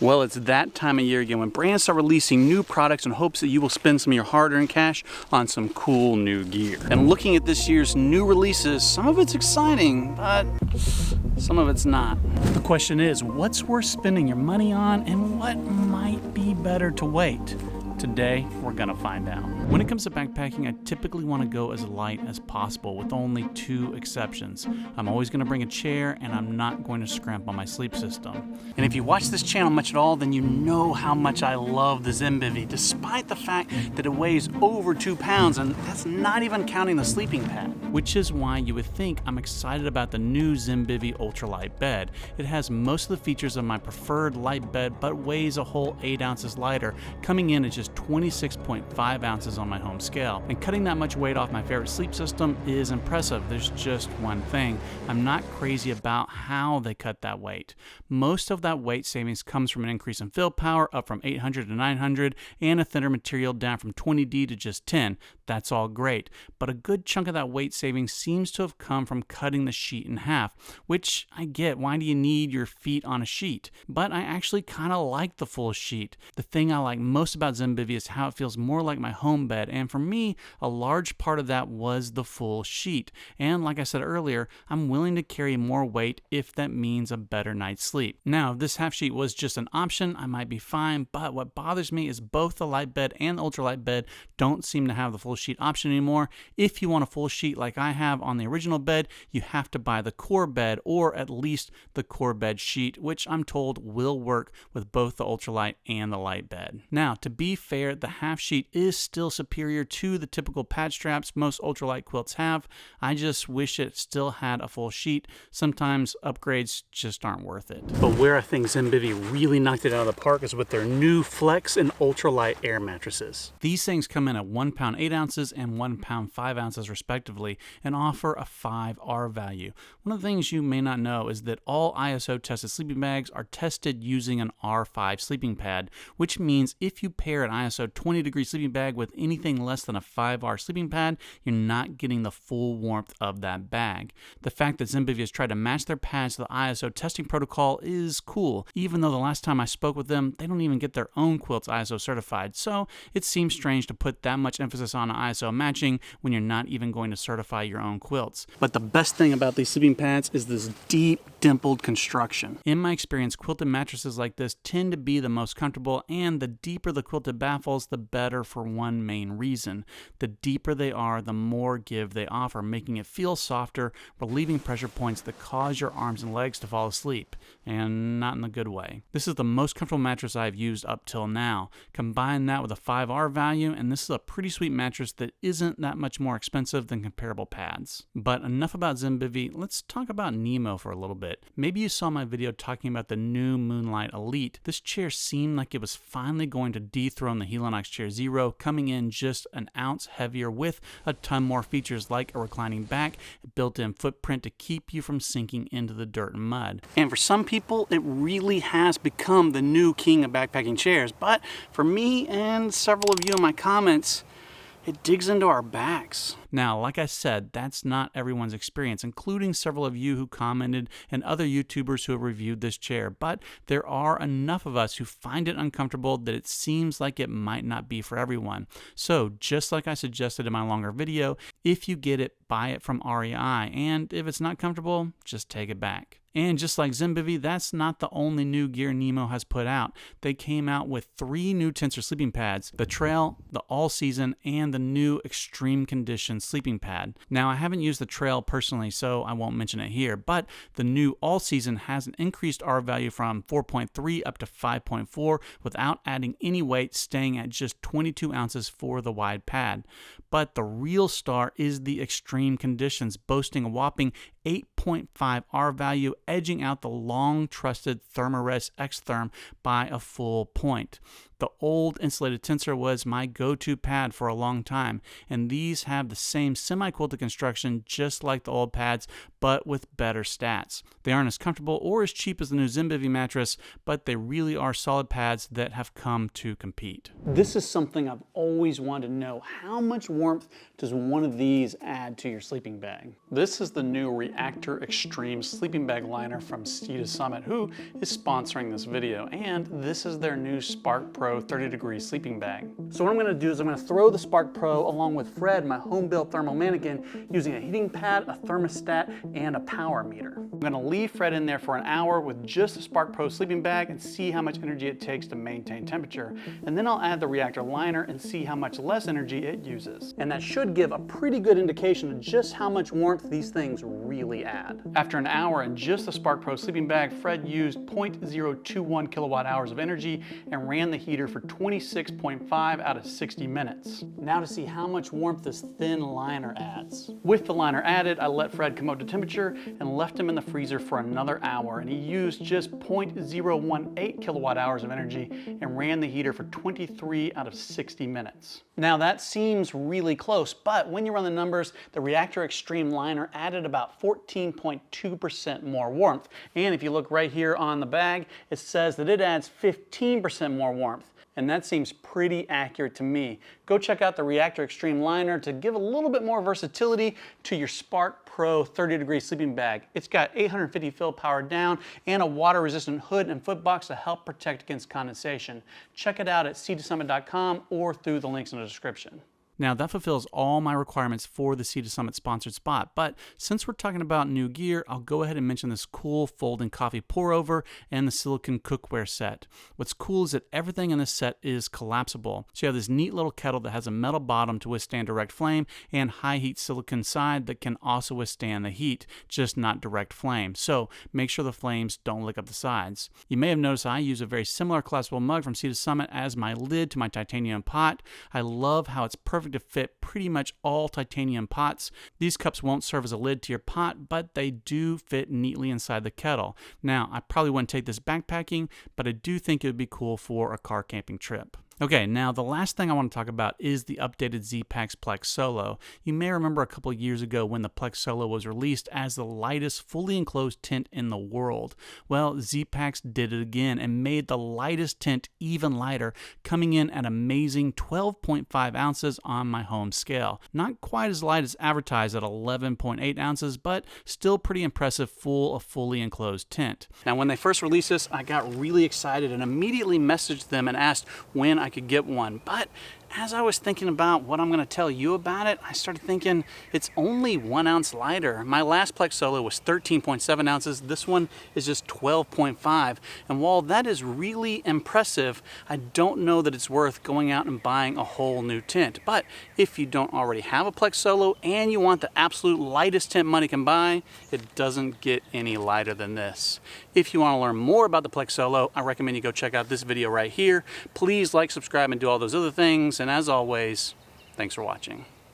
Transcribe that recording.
Well, it's that time of year again when brands start releasing new products in hopes that you will spend some of your hard-earned cash on some cool new gear. And looking at this year's new releases, some of it's exciting, but some of it's not. The question is, what's worth spending your money on and what might be better to wait? Today, we're gonna find out. When it comes to backpacking, I typically want to go as light as possible with only two exceptions. I'm always gonna bring a chair and I'm not going to scrimp on my sleep system. And if you watch this channel much at all, then you know how much I love the Zenbivy, despite the fact that it weighs over 2 pounds, and that's not even counting the sleeping pad. Which is why you would think I'm excited about the new Zenbivy ultralight bed. It has most of the features of my preferred light bed, but weighs a whole 8 ounces lighter, coming in at just 26.5 ounces on my home scale. And cutting that much weight off my favorite sleep system is impressive. There's just one thing. I'm not crazy about how they cut that weight. Most of that weight savings comes from an increase in fill power up from 800 to 900 and a thinner material down from 20D to just 10. That's all great. But a good chunk of that weight savings seems to have come from cutting the sheet in half, which I get. Why do you need your feet on a sheet? But I actually kind of like the full sheet. The thing I like most about Zenbivy is how it feels more like my home bed, and for me, a large part of that was the full sheet. And like I said earlier, I'm willing to carry more weight if that means a better night's sleep. Now, if this half sheet was just an option, I might be fine, but what bothers me is both the light bed and the ultralight bed don't seem to have the full sheet option anymore. If you want a full sheet like I have on the original bed, you have to buy the core bed, or at least the core bed sheet, which I'm told will work with both the ultralight and the light bed. Now, to be fair, the half sheet is still superior to the typical pad straps most ultralight quilts have. I just wish it still had a full sheet. Sometimes upgrades just aren't worth it. But where I think Zenbivy really knocked it out of the park is with their new Flex and ultralight air mattresses. These things come in at 1 pound 8 ounces and 1 pound 5 ounces respectively and offer a 5R value. One of the things you may not know is that all ISO tested sleeping bags are tested using an R5 sleeping pad, which means if you pair an ISO 20-degree sleeping bag with anything less than a 5R sleeping pad, you're not getting the full warmth of that bag. The fact that Zenbivy has tried to match their pads to the ISO testing protocol is cool, even though the last time I spoke with them, they don't even get their own quilts ISO certified, so it seems strange to put that much emphasis on ISO matching when you're not even going to certify your own quilts. But the best thing about these sleeping pads is this deep, dimpled construction. In my experience, quilted mattresses like this tend to be the most comfortable, and the deeper the quilted baffles, the better for one main reason. The deeper they are, the more give they offer, making it feel softer, relieving pressure points that cause your arms and legs to fall asleep, and not in a good way. This is the most comfortable mattress I've used up till now. Combine that with a 5R value, and this is a pretty sweet mattress that isn't that much more expensive than comparable pads. But enough about Zenbivy, let's talk about Nemo for a little bit. Maybe you saw my video talking about the new Moonlight Elite. This chair seemed like it was finally going to dethrone the Helinox Chair Zero, coming in just an ounce heavier with a ton more features like a reclining back, a built-in footprint to keep you from sinking into the dirt and mud. And for some people, it really has become the new king of backpacking chairs, but for me and several of you in my comments, it digs into our backs. Now, like I said, that's not everyone's experience, including several of you who commented and other YouTubers who have reviewed this chair, but there are enough of us who find it uncomfortable that it seems like it might not be for everyone. So, just like I suggested in my longer video, if you get it, buy it from REI, and if it's not comfortable, just take it back. And just like Zenbivy, that's not the only new gear Nemo has put out. They came out with 3 new tensor sleeping pads, the Trail, the All Season, and the new Extreme Condition sleeping pad. Now, I haven't used the Trail personally, so I won't mention it here, but the new All Season has an increased R value from 4.3 up to 5.4 without adding any weight, staying at just 22 ounces for the wide pad. But the real star is the Extreme Conditions, boasting a whopping 8.5 R value, edging out the long-trusted Thermarest X-Therm by a full point. The old insulated tensor was my go-to pad for a long time, and these have the same semi-quilted construction just like the old pads, but with better stats. They aren't as comfortable or as cheap as the new Zenbivy mattress, but they really are solid pads that have come to compete. This is something I've always wanted to know. How much warmth does one of these add to your sleeping bag? This is the new Reactor Extreme sleeping bag liner from Sea to Summit, who is sponsoring this video. And this is their new Spark Pro 30-degree sleeping bag. So what I'm gonna do is I'm gonna throw the Spark Pro along with Fred, my home-built thermal mannequin, using a heating pad, a thermostat, and a power meter. I'm gonna leave Fred in there for an hour with just the Spark Pro sleeping bag and see how much energy it takes to maintain temperature. And then I'll add the Reactor liner and see how much less energy it uses. And that should give a pretty good indication of just how much warmth these things really add. After an hour in just the Spark Pro sleeping bag, Fred used 0.021 kilowatt hours of energy and ran the heater for 26.5 out of 60 minutes. Now to see how much warmth this thin liner adds. With the liner added, I let Fred come up to temperature and left him in the freezer for another hour, and he used just 0.018 kilowatt hours of energy and ran the heater for 23 out of 60 minutes. Now that seems really close, but when you run the numbers, the Reactor Extreme liner added about 14.2% more warmth. And if you look right here on the bag, it says that it adds 15% more warmth. And that seems pretty accurate to me. Go check out the Reactor Extreme liner to give a little bit more versatility to your Spark Pro 30-degree sleeping bag. It's got 850 fill powered down and a water-resistant hood and foot box to help protect against condensation. Check it out at sea2summit.com or through the links in the description. Now that fulfills all my requirements for the Sea to Summit sponsored spot, but since we're talking about new gear, I'll go ahead and mention this cool folding coffee pour over and the silicone cookware set. What's cool is that everything in this set is collapsible. So you have this neat little kettle that has a metal bottom to withstand direct flame and high heat silicone side that can also withstand the heat, just not direct flame. So make sure the flames don't lick up the sides. You may have noticed I use a very similar collapsible mug from Sea to Summit as my lid to my titanium pot. I love how it's perfect to fit pretty much all titanium pots. These cups won't serve as a lid to your pot, but they do fit neatly inside the kettle. Now, I probably wouldn't take this backpacking, but I do think it would be cool for a car camping trip. Okay, now the last thing I want to talk about is the updated Zpacks Plex Solo. You may remember a couple years ago when the Plex Solo was released as the lightest fully enclosed tent in the world. Well, Zpacks did it again and made the lightest tent even lighter, coming in at amazing 12.5 ounces on my home scale. Not quite as light as advertised at 11.8 ounces, but still pretty impressive for a fully enclosed tent. Now when they first released this, I got really excited and immediately messaged them and asked when I could get one, but as I was thinking about what I'm going to tell you about it, I started thinking it's only 1 ounce lighter. My last Plex Solo was 13.7 ounces. This one is just 12.5. And while that is really impressive, I don't know that it's worth going out and buying a whole new tent. But if you don't already have a Plex Solo and you want the absolute lightest tent money can buy, it doesn't get any lighter than this. If you want to learn more about the Plex Solo, I recommend you go check out this video right here. Please like, subscribe, and do all those other things. And as always, thanks for watching.